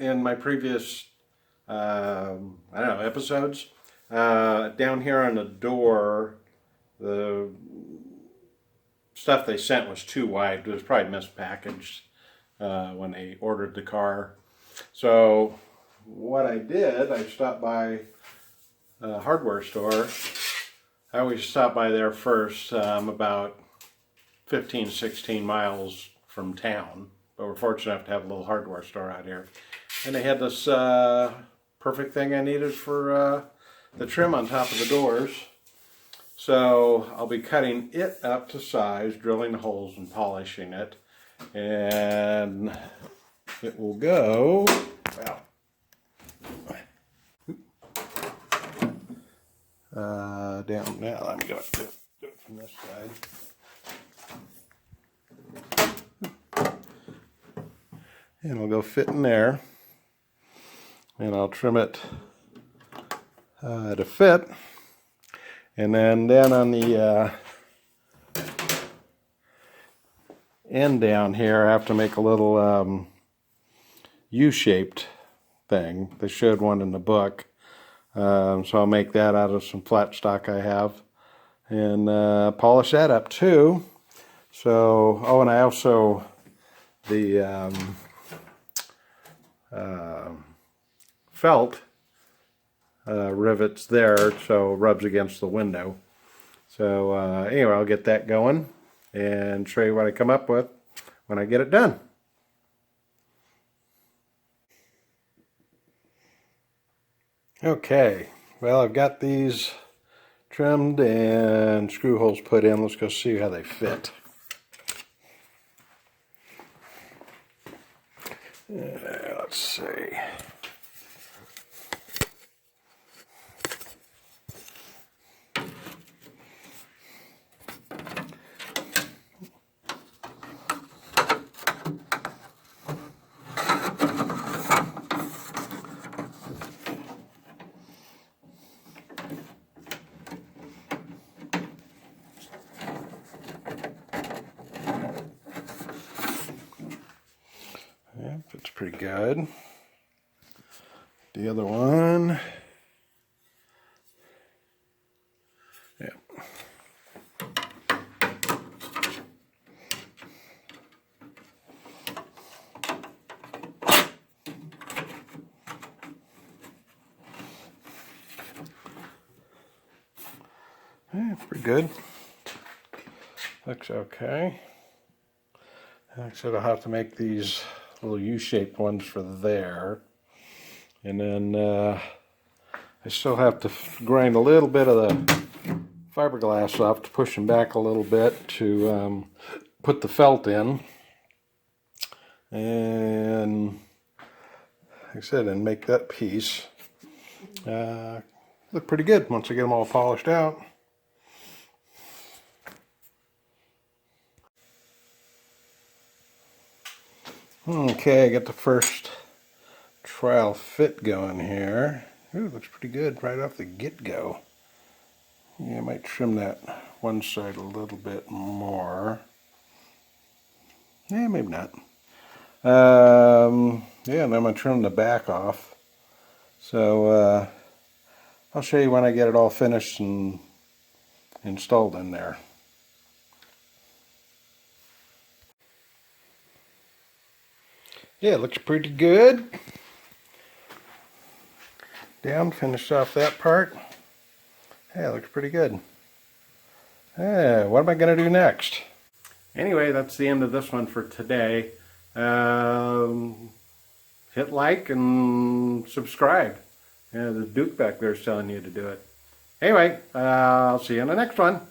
in my previous, I don't know, episodes, down here on the door, the stuff they sent was too wide. It was probably mispackaged when they ordered the car. So what I did, I stopped by a hardware store. I always stop by there first. I'm about 15, 16 miles from town, but we're fortunate enough to have a little hardware store out here. And they had this perfect thing I needed for the trim on top of the doors. So I'll be cutting it up to size, drilling the holes and polishing it. And it will go, well, down now. Let me go do it from this side. And it'll go fit in there. And I'll trim it to fit. And then down on the end down here, I have to make a little U-shaped thing. They showed one in the book. So I'll make that out of some flat stock I have and polish that up too. So, oh, and I also, the felt rivets there, so it rubs against the window. So anyway, I'll get that going and show you what I come up with when I get it done. Okay, well, I've got these trimmed and screw holes put in. Let's go see how they fit. Let's see. Fits pretty good. The other one, yeah. Yeah, pretty good. Looks okay. Like I said, I'll have to make these little U-shaped ones for there. And then I still have to grind a little bit of the fiberglass off to push them back a little bit to put the felt in. And like I said, and make that piece look pretty good once I get them all polished out. Okay, I got the first trial fit going here. Ooh, looks pretty good right off the get-go. Yeah, I might trim that one side a little bit more. Yeah, maybe not. Yeah, and I'm going to trim the back off. So I'll show you when I get it all finished and installed in there. Yeah, it looks pretty good. Down, finished off that part. Yeah, it looks pretty good. Yeah, what am I going to do next? Anyway, that's the end of this one for today. Hit like and subscribe. Yeah, the Duke back there is telling you to do it. Anyway, I'll see you in the next one.